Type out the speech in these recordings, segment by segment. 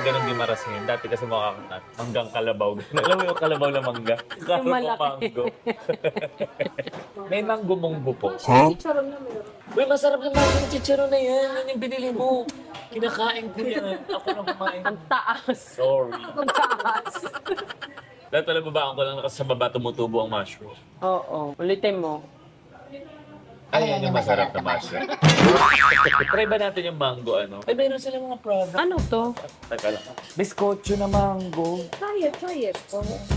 ganun Gimaras ngayon. Dati kasi makakakat. Manggang kalabaw. Alam mo yung kalabaw na mangga? Karo ko mango. May mango munggo po. Chicharon na meron. Uy, masarap na mango ng chicharon na yan. Yan yung binili mo. Kinakain ko yan. Ako na kumain. Ang taas. Sorry. Ang taas. Dahil pala babaan ko lang kasi sa baba tumutubo ang mushroom. Oo. Ulitin mo. Ay, yan yung masarap na mushroom. Try ba natin yung mango, ano? Ay, meron sila mga product. Ano to? Teka lang. Biskotso na mango. Try it.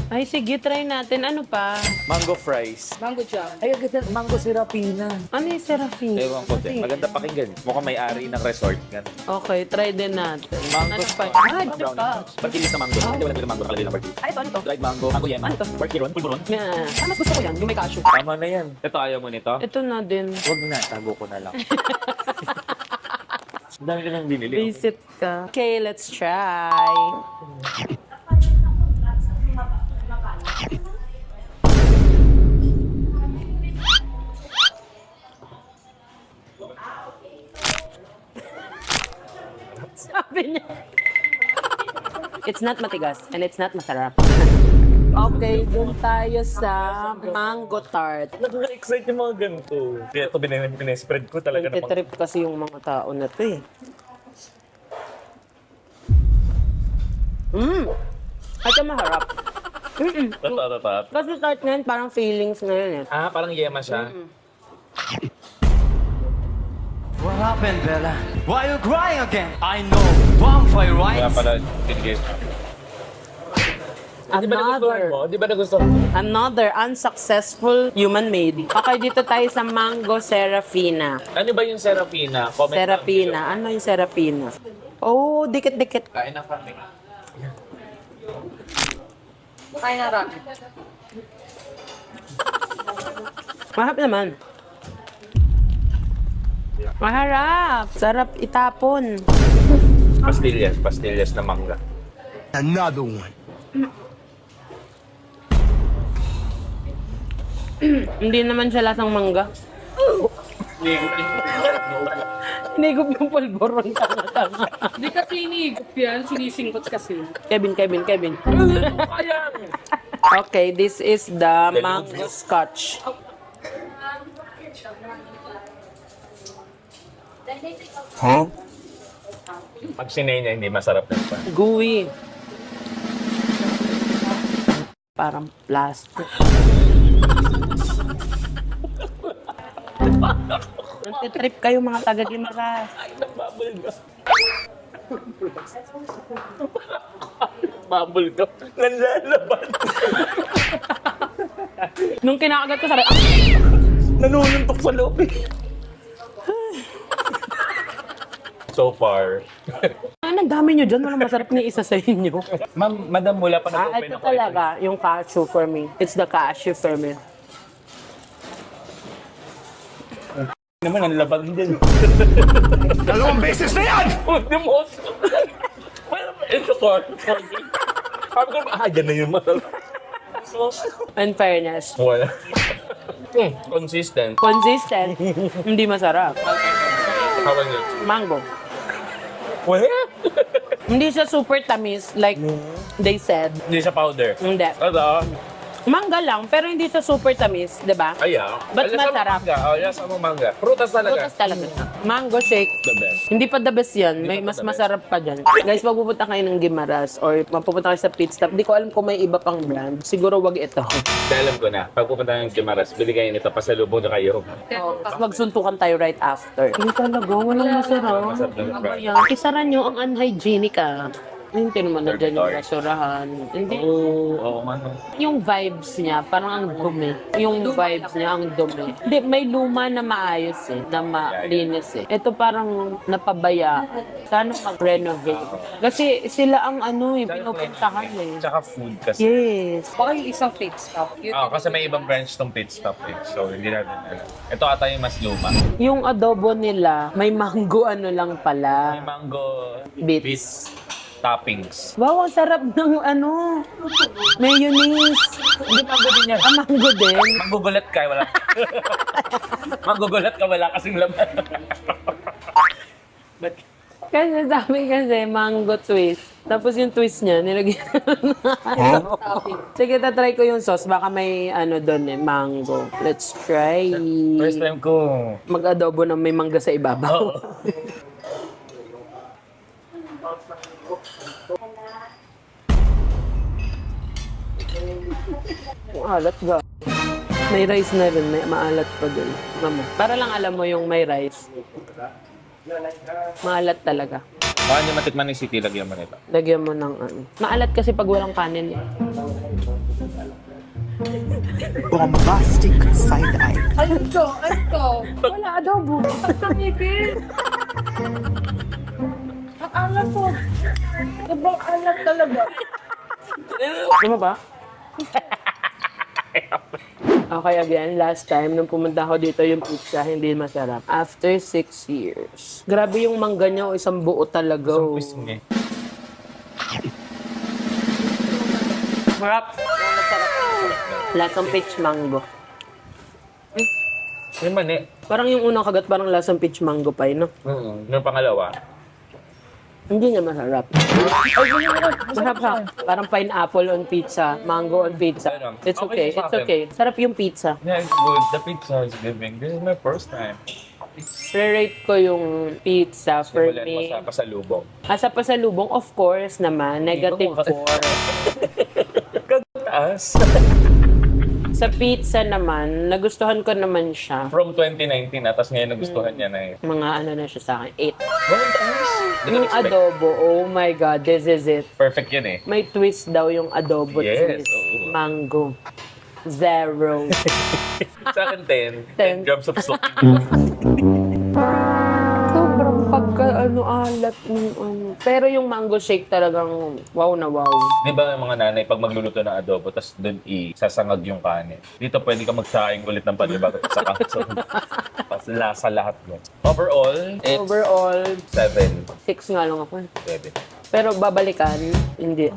Ay, sige, try natin. Ano pa? Mango fries. Mango jam. Ay, ang ganda. Mango serapina. Ano yung Serafin? Ewan ko din. Maganda pakinggan. Mukhang may-ari ng resort. Gan. Okay, try din natin. Mango Ano pa? spice. Ah, ito pa. Barkilis na mango. Hindi wala mango. Nakalagay na barkilis. Ay, ito, ano to? Dried mango. Mango yema. Ano to? Barkiron. Pulburon. Yeah. Ah, mas gusto ko yan. Yung may cashew. Tama na yan. Ito, ayaw mo nito? Ito na din. Huwag na. Tago ko na lang. Ang dami ka nang binili. Visit ka. Okay, let's try. Sabi niya. It's not matigas and it's not masarap. Okay, dun tayo sa mango tart. Nakaka-excite yung mga ganito. Kaya ito binespread ko talaga na Nagtitrip kasi yung mga tao na to eh. Ito maharap. Tatat. Kasi tart na yun, parang feelings na yun eh. Ah, parang yema siya. What happened, Bella? Why are you crying again? I know, vampire Kaya rights. pala, tinigil. Di ba nagustuhan mo? Di ba nagustuhan mo? Another unsuccessful human-made. Okay, dito tayo sa Mango Serafina. Ano ba yung Serafina? Comment Serafina. Ano yung Serafina? Oh, dikit-dikit. Kain na kami. Kain na rin. Mahap naman. Maharap. Sarap itapon. Pastillas na mangga. Another one. Hindi naman siya lasang mangga. Hinigop yung pulboron. Hindi kasi inigop yan, sinisingkot kasi. Kevin. Okay, this is the mango scotch. Pag sinay niya, hindi masarap na pa. Gooey. Parang plastic. Nagtitrip kayo mga taga-Gimaras. Bubble gum. Nanlalaban. Nung kinakagat ko, sabi, Nanununtok sa loob. So far. ang dami nyo dyan, walang masarap ni isa sa inyo. Ma'am, madam, wala pa na Ito talaga, yung cashew for me. It's the cashew for me. Naman, ang labag din. Dalawang beses na yan! The most. Well, it's a part. Sabi ko, dyan na yung masarap. In fairness. Wala. Consistent. Consistent. Hindi masarap. How about you? Mango. Wala. Hindi siya super tamis like they said. Hindi siya powder. Hindi. Ano? Mangga lang, pero hindi siya super tamis, di ba? Ayaw. Ba't masarap? Lasa mo mangga. Prutas talaga. Prutas talaga. Mango shake. The best. Hindi pa the best yan. May pa mas the best. masarap pa dyan. Guys, pag pupunta kayo ng Gimaras or mapupunta kayo sa pit stop, di ko alam kung may iba pang brand. Siguro wag ito. Dahil alam ko na, pag pupunta ng Gimaras, bili kayo nito, pasalubong na kayo. Tapos magsuntukan tayo right after. Hindi talaga, walang masarap. Masarap na brand. Ayan, kisaran nyo ang unhygienic ah. Hindi naman na dyan yung basurahan. Hindi. Oo, man. Yung vibes niya, parang ang dumi. Yung vibes niya, ang dumi. Hindi, may luma na maayos eh, na malinis eh. Ito parang napabaya. Sana mag-renovate. Kasi sila ang ano eh, pinupuntahan eh. Tsaka food kasi. Yes. Baka yung isang pit stop. Yun. Kasi may ibang branch tong pit stop eh. So, hindi natin alam. Ito ata yung mas luma. Yung adobo nila, may mango ano lang May pala. mango Bits. toppings. Wow, ang sarap ng ano, mayonnaise. Hindi mango din yan. Mango din. Manggugulat ka, wala. Manggugulat ka, wala kasing laman. Kasi sabi kasi mango twist. Tapos yung twist niya, nilagyan Sige, tatry ko yung sauce. Baka may ano doon eh, mango. Let's try. First time ko. Mag-adobo na may mangga sa ibabaw. Ang alat ga. May rice na rin, may maalat pa dun. Mama. Para lang alam mo yung may rice. Maalat talaga. Baka niya matikman ng city, lagyan mo nito. Lagyan mo ng ano. Maalat kasi pag walang kanin eh. Bombastic side-eye. Ayun ko. Wala adobo. Ang tamipin. Ang alat po. Sobrang alat talaga. Ano ba? Okay, again, last time, nung pumunta ako dito, yung pizza, hindi masarap. After 6 years. Grabe yung mangga niya, isang buo talaga. Isang oh. twist niya. Sarap. Lasang peach mango. Yung mani. Parang yung unang kagat, parang lasang peach mango pa yun, no? Yung pangalawa. Hindi niya masarap. Masarap siya. Parang pineapple on pizza, mango on pizza. It's okay, it's okay. Sarap yung pizza. Yeah, it's good. The pizza is giving. This is my first time. Re-rate ko yung pizza for Simulan mo me. sa pasalubong. Sa pasalubong, of course naman, negative 4. Taas. Sa pizza naman, nagustuhan ko naman siya. From 2019 tapos ngayon nagustuhan niya na eh. Mga ano na siya sa akin, 8. Walang taas. Hindi ko Yung expect. adobo, oh my God, this is it. Perfect yun eh. May twist daw yung adobo Yes, twist. oo. Mango. 0. Sa akin 10. 10. 10 grams of salt. Sobrang alat ng ano. Pero yung mango shake talagang wow na wow. Di ba yung mga nanay, pag magluluto ng adobo, tapos doon isasangag yung kanin. Dito pwede ka magsaing ulit ng panibago sa kaso. Tapos lasa lahat yun. Overall, it's Overall, 7. 6 nga lang ako. 7. Pero babalikan, hindi.